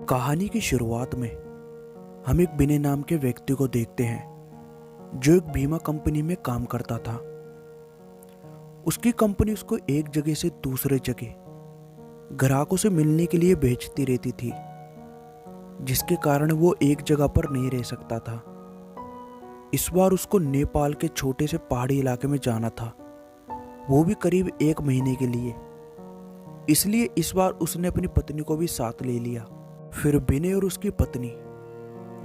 कहानी की शुरुआत में हम एक बिने नाम के व्यक्ति को देखते हैं जो एक बीमा कंपनी में काम करता था। उसकी कंपनी उसको एक जगह से दूसरे जगह ग्राहकों से मिलने के लिए भेजती रहती थी, जिसके कारण वो एक जगह पर नहीं रह सकता था। इस बार उसको नेपाल के छोटे से पहाड़ी इलाके में जाना था, वो भी करीब 1 महीने के लिए। इसलिए इस बार उसने अपनी पत्नी को भी साथ ले लिया। फिर बिने और उसकी पत्नी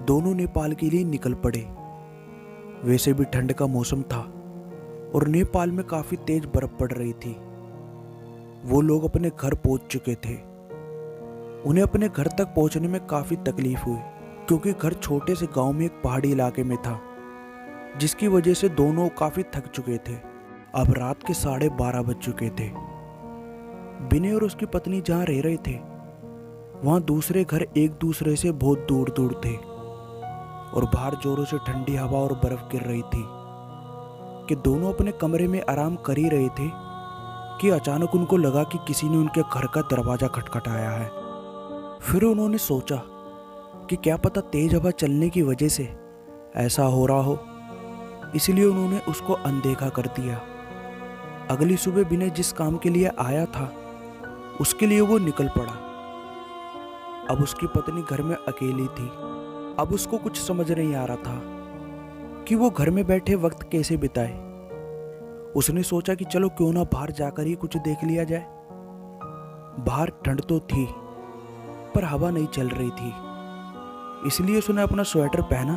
दोनों नेपाल के लिए निकल पड़े। वैसे भी ठंड का मौसम था और नेपाल में काफी तेज बर्फ पड़ रही थी। वो लोग अपने घर पहुंच चुके थे। उन्हें अपने घर तक पहुंचने में काफी तकलीफ हुई, क्योंकि घर छोटे से गांव में एक पहाड़ी इलाके में था, जिसकी वजह से दोनों काफी थक चुके थे। अब रात के 12:30 बज चुके थे। बिने और उसकी पत्नी जहाँ रह रहे थे, वहां दूसरे घर एक दूसरे से बहुत दूर दूर थे और बाहर जोरों से ठंडी हवा और बर्फ गिर रही थी कि दोनों अपने कमरे में आराम कर ही रहे थे कि अचानक उनको लगा कि किसी ने उनके घर का दरवाजा खटखटाया है। फिर उन्होंने सोचा कि क्या पता तेज हवा चलने की वजह से ऐसा हो रहा हो, इसलिए उन्होंने उसको अनदेखा कर दिया। अगली सुबह बिने जिस काम के लिए आया था उसके लिए वो निकल पड़ा। अब उसकी पत्नी घर में अकेली थी। अब उसको कुछ समझ नहीं आ रहा था कि वो घर में बैठे वक्त कैसे बिताए। उसने सोचा कि चलो क्यों ना बाहर जाकर ही कुछ देख लिया जाए। बाहर ठंड तो थी पर हवा नहीं चल रही थी, इसलिए उसने अपना स्वेटर पहना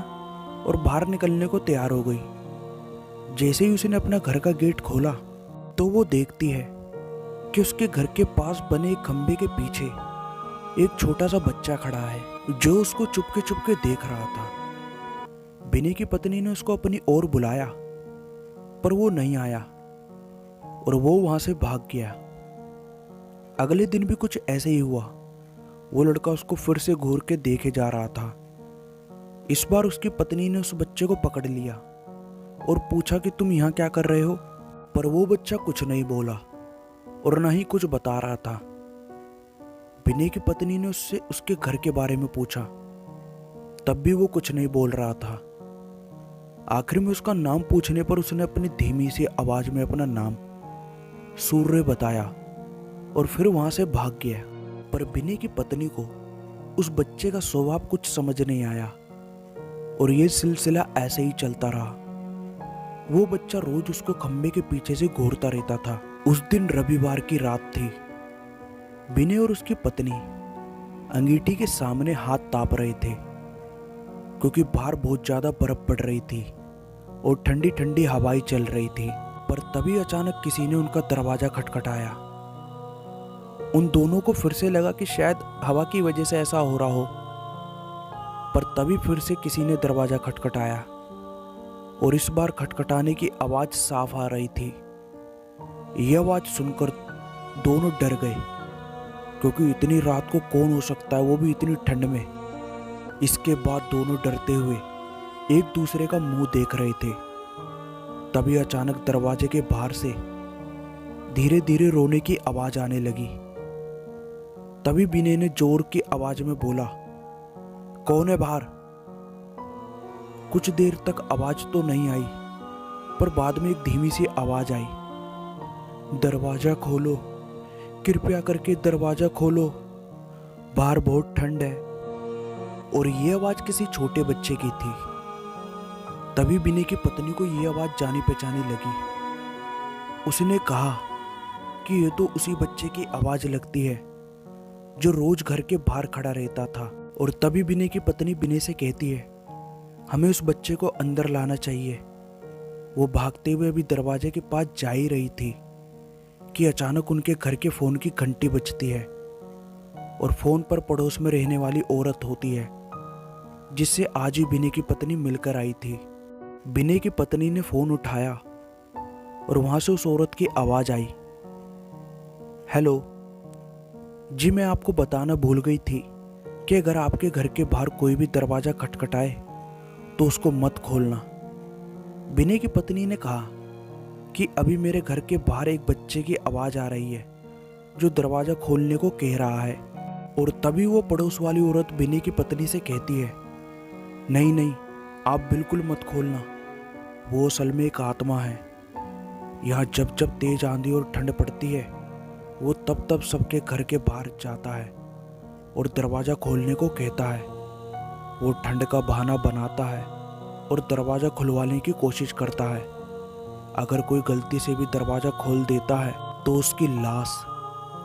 और बाहर निकलने को तैयार हो गई। जैसे ही उसने अपना घर का गेट खोला तो वो देखती है कि उसके घर के पास बने एक खंबे के पीछे एक छोटा सा बच्चा खड़ा है जो उसको चुपके चुपके देख रहा था। बिने की पत्नी ने उसको अपनी ओर बुलाया पर वो नहीं आया और वो वहां से भाग गया। अगले दिन भी कुछ ऐसे ही हुआ। वो लड़का उसको फिर से घूर के देखे जा रहा था। इस बार उसकी पत्नी ने उस बच्चे को पकड़ लिया और पूछा कि तुम यहाँ क्या कर रहे हो, पर वो बच्चा कुछ नहीं बोला और ना ही कुछ बता रहा था। बिने की पत्नी ने उससे उसके घर के बारे में पूछा, तब भी वो कुछ नहीं बोल रहा था। आखिर में उसका नाम पूछने पर उसने अपनी धीमी सी आवाज में अपना नाम सूर्य बताया और फिर वहां से भाग गया। पर बिने की पत्नी को उस बच्चे का स्वभाव कुछ समझ नहीं आया और ये सिलसिला ऐसे ही चलता रहा। वो बच्चा रोज उसको खंबे के पीछे से घूरता रहता था। उस दिन रविवार की रात थी। बिने और उसकी पत्नी अंगीठी के सामने हाथ ताप रहे थे, क्योंकि बाहर बहुत ज्यादा बर्फ पड़ रही थी और ठंडी ठंडी हवाएं चल रही थी। पर तभी अचानक किसी ने उनका दरवाजा खटखटाया। उन दोनों को फिर से लगा कि शायद हवा की वजह से ऐसा हो रहा हो, पर तभी फिर से किसी ने दरवाजा खटखटाया और इस बार खटखटाने की आवाज साफ आ रही थी। यह आवाज सुनकर दोनों डर गए, क्योंकि इतनी रात को कौन हो सकता है, वो भी इतनी ठंड में। इसके बाद दोनों डरते हुए एक दूसरे का मुंह देख रहे थे। तभी अचानक दरवाजे के बाहर से धीरे धीरे रोने की आवाज आने लगी। तभी बिने ने जोर की आवाज में बोला, कौन है बाहर? कुछ देर तक आवाज तो नहीं आई, पर बाद में एक धीमी सी आवाज आई, दरवाजा खोलो, कृपया करके दरवाजा खोलो, बाहर बहुत ठंड है। और ये आवाज किसी छोटे बच्चे की थी। तभी बिने की पत्नी को ये आवाज जानी पहचानी लगी। उसने कहा कि ये तो उसी बच्चे की आवाज लगती है जो रोज घर के बाहर खड़ा रहता था। और तभी बिने की पत्नी बिने से कहती है, हमें उस बच्चे को अंदर लाना चाहिए। वो भागते हुए अभी दरवाजे के पास जा ही रही थी कि अचानक उनके घर के फोन की घंटी बजती है और फोन पर पड़ोस में रहने वाली औरत होती है, जिससे आज ही बिने की पत्नी मिलकर आई थी। बिने की पत्नी ने फोन उठाया और वहां से उस औरत की आवाज आई, हेलो जी, मैं आपको बताना भूल गई थी कि अगर आपके घर के बाहर कोई भी दरवाजा खटखटाए तो उसको मत खोलना। बिने की पत्नी ने कहा कि अभी मेरे घर के बाहर एक बच्चे की आवाज आ रही है जो दरवाजा खोलने को कह रहा है। और तभी वो पड़ोस वाली औरत बिनी की पत्नी से कहती है, नहीं नहीं, आप बिल्कुल मत खोलना, वो असल में एक आत्मा है। यहाँ जब जब तेज आंधी और ठंड पड़ती है वो तब तब सबके घर के बाहर जाता है और दरवाज़ा खोलने को कहता है। वो ठंड का बहाना बनाता है और दरवाज़ा खुलवाने की कोशिश करता है। अगर कोई गलती से भी दरवाज़ा खोल देता है तो उसकी लाश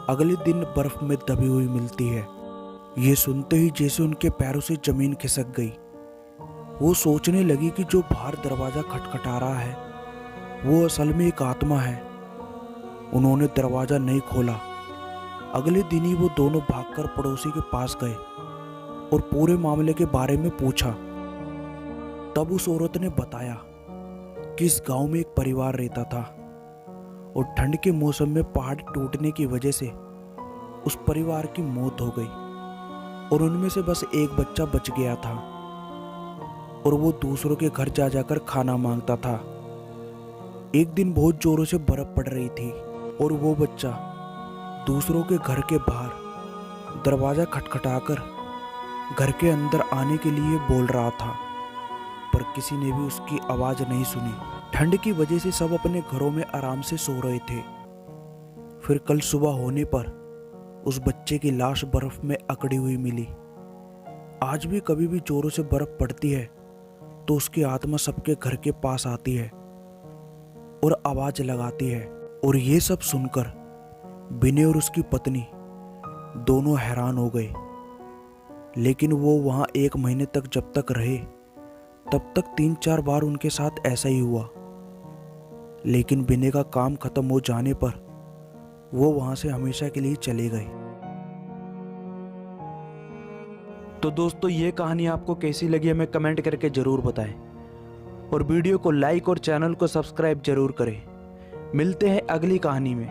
अगले दिन बर्फ में दबी हुई मिलती है। ये सुनते ही जैसे उनके पैरों से जमीन खिसक गई। वो सोचने लगी कि जो बाहर दरवाज़ा खटखटा रहा है वो असल में एक आत्मा है। उन्होंने दरवाज़ा नहीं खोला। अगले दिन ही वो दोनों भागकर पड़ोसी के पास गए और पूरे मामले के बारे में पूछा। तब उस औरत ने बताया कि इस गांव में एक परिवार रहता था और ठंड के मौसम में पहाड़ टूटने की वजह से उस परिवार की मौत हो गई और उनमें से बस एक बच्चा बच गया था और वो दूसरों के घर जा जाकर खाना मांगता था। एक दिन बहुत जोरों से बर्फ पड़ रही थी और वो बच्चा दूसरों के घर के बाहर दरवाज़ा खटखटाकर घर के अंदर आने के लिए बोल रहा था, पर किसी ने भी उसकी आवाज़ नहीं सुनी। ठंड की वजह से सब अपने घरों में आराम से सो रहे थे। फिर कल सुबह होने पर उस बच्चे की लाश बर्फ में अकड़ी हुई मिली। आज भी कभी भी जोरों से बर्फ पड़ती है तो उसकी आत्मा सबके घर के पास आती है और आवाज़ लगाती है। और ये सब सुनकर बिने और उसकी पत्नी दोनों हैरान हो गए। लेकिन वो वहाँ 1 महीने तक जब तक रहे तब तक 3-4 बार उनके साथ ऐसा ही हुआ। लेकिन बिने का काम खत्म हो जाने पर वो वहाँ से हमेशा के लिए चले गए। तो दोस्तों, ये कहानी आपको कैसी लगी हमें कमेंट करके ज़रूर बताएं और वीडियो को लाइक और चैनल को सब्सक्राइब जरूर करें। मिलते हैं अगली कहानी में।